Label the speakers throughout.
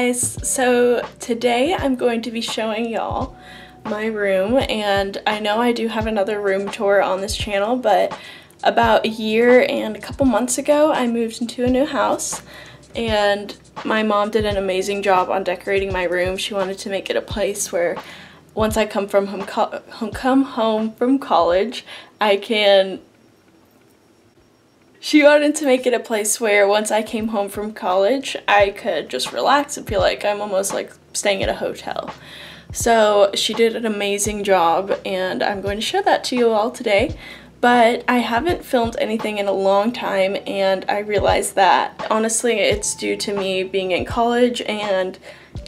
Speaker 1: guys, so today I'm going to be showing y'all my room, and I know I do have another room tour on this channel, but about a year and a couple months ago I moved into a new house, and my mom did an amazing job on decorating my room. She wanted to make it a place where once I come home from college, She wanted to make it a place where once I came home from college, I could just relax and feel like I'm almost like staying at a hotel. So she did an amazing job, and I'm going to show that to you all today. But I haven't filmed anything in a long time, and I realized that honestly it's due to me being in college, and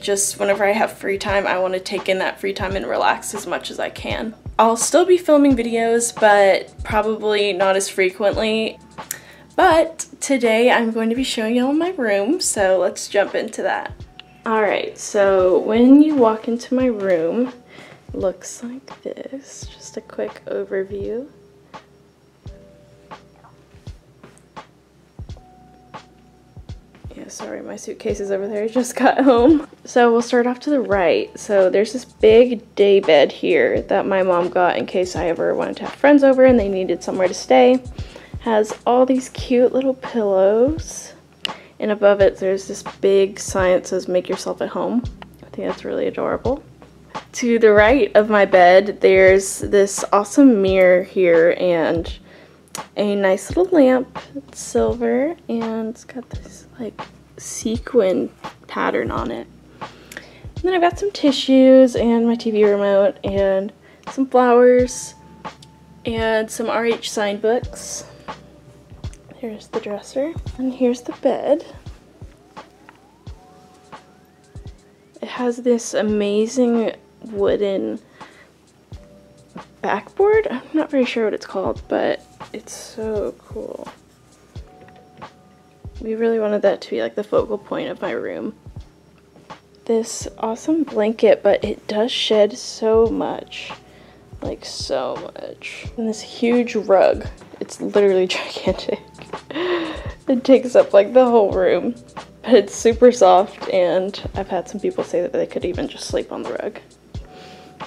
Speaker 1: just whenever I have free time, I want to take in that free time and relax as much as I can. I'll still be filming videos, but probably not as frequently. But today I'm going to be showing y'all my room, so let's jump into that. Alright, so when you walk into my room, it looks like this. Just a quick overview. Yeah, sorry, my suitcase is over there. I just got home. So we'll start off to the right. So there's this big day bed here that my mom got in case I ever wanted to have friends over and they needed somewhere to stay. Has all these cute little pillows, and above it there's this big sign that says make yourself at home. I think that's really adorable. To the right of my bed there's this awesome mirror here and a nice little lamp. It's silver and it's got this like sequin pattern on it. And then I've got some tissues and my TV remote and some flowers and some RH sign books. Here's the dresser, and here's the bed. It has this amazing wooden backboard. I'm not very sure what it's called, but it's so cool. We really wanted that to be like the focal point of my room. This awesome blanket, but it does shed so much. Like so much. And this huge rug. It's literally gigantic. It takes up like the whole room, but it's super soft, and I've had some people say that they could even just sleep on the rug.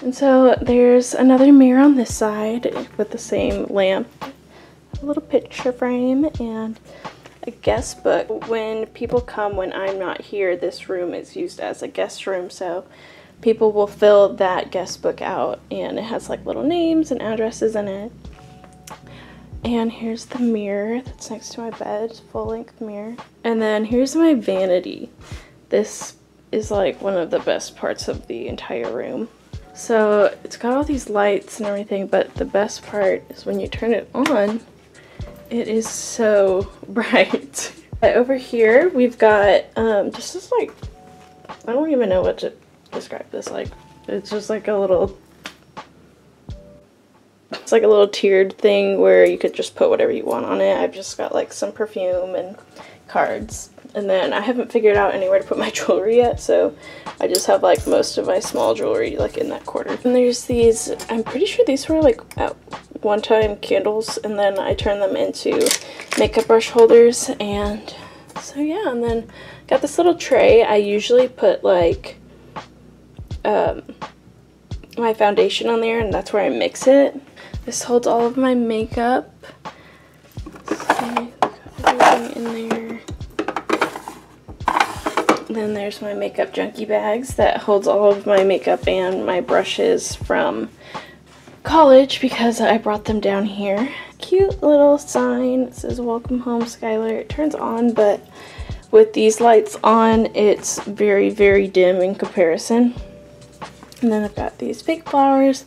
Speaker 1: And so there's another mirror on this side with the same lamp, a little picture frame, and a guest book. When people come when I'm not here, this room is used as a guest room, so people will fill that guest book out, and it has like little names and addresses in it. And here's the mirror that's next to my bed, full-length mirror. And then here's my vanity. This is like one of the best parts of the entire room. So it's got all these lights and everything, but the best part is when you turn it on, it is so bright. Over here we've got just this like, I don't even know what to describe this like. It's just like a little, it's like a little tiered thing where you could just put whatever you want on it. I've just got like some perfume and cards, and then I haven't figured out anywhere to put my jewelry yet, so I just have like most of my small jewelry like in that corner. And there's these, I'm pretty sure these were like at one time candles, and then I turned them into makeup brush holders. And so yeah, and then got this little tray. I usually put like my foundation on there, and that's where I mix it. This holds all of my makeup. See, everything in there. Then there's my makeup junkie bags that holds all of my makeup and my brushes from college because I brought them down here. Cute little sign. It says welcome home Skylar. It turns on, but with these lights on it's very, very dim in comparison. And then I've got these fake flowers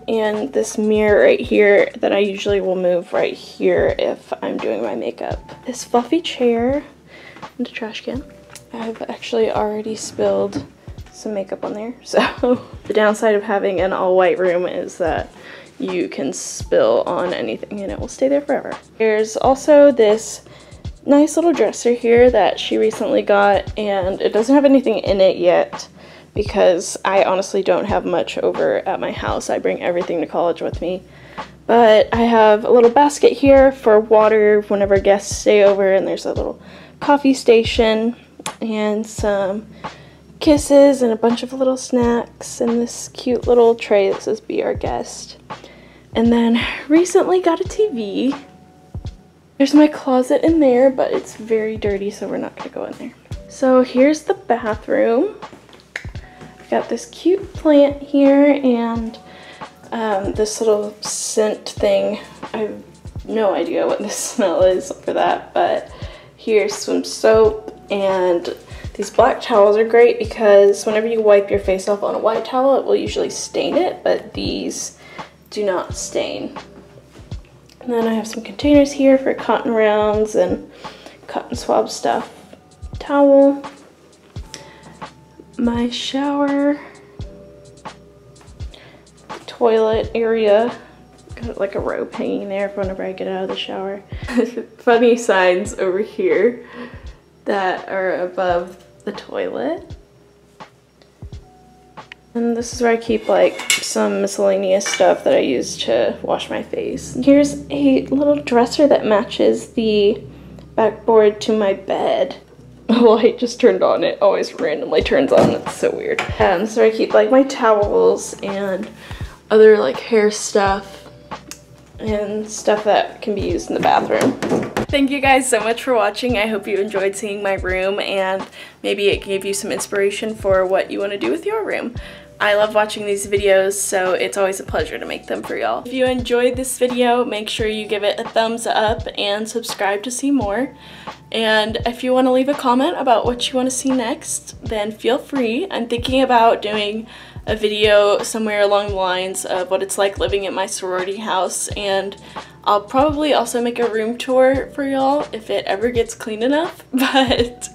Speaker 1: and this mirror right here that I usually will move right here if I'm doing my makeup. This fluffy chair and a trash can. I've actually already spilled some makeup on there, so the downside of having an all-white room is that you can spill on anything and it will stay there forever. There's also this nice little dresser here that she recently got, and it doesn't have anything in it yet because I honestly don't have much over at my house. I bring everything to college with me. But I have a little basket here for water whenever guests stay over, and there's a little coffee station and some kisses and a bunch of little snacks and this cute little tray that says "Be Our Guest." And then recently got a TV. There's my closet in there, but it's very dirty, so we're not gonna go in there. So here's the bathroom. I've got this cute plant here and this little scent thing. I have no idea what this smell is for that, but here's some soap, and these black towels are great because whenever you wipe your face off on a white towel, it will usually stain it, but these do not stain. And then I have some containers here for cotton rounds and cotton swab stuff. Towel. My shower. Toilet area. Got like a rope hanging there whenever I get out of the shower. Funny signs over here that are above the toilet. And this is where I keep like some miscellaneous stuff that I use to wash my face. And here's a little dresser that matches the backboard to my bed. The light just turned on. It always randomly turns on. It's so weird. So I keep like my towels and other like hair stuff and stuff that can be used in the bathroom. Thank you guys so much for watching. I hope you enjoyed seeing my room and maybe it gave you some inspiration for what you want to do with your room. I love watching these videos, so it's always a pleasure to make them for y'all. If you enjoyed this video, make sure you give it a thumbs up and subscribe to see more. And if you want to leave a comment about what you want to see next, then feel free. I'm thinking about doing a video somewhere along the lines of what it's like living at my sorority house, and I'll probably also make a room tour for y'all if it ever gets clean enough. But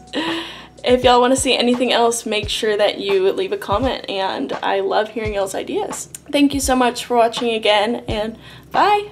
Speaker 1: if y'all want to see anything else, make sure that you leave a comment, and I love hearing y'all's ideas. Thank you so much for watching again, and bye!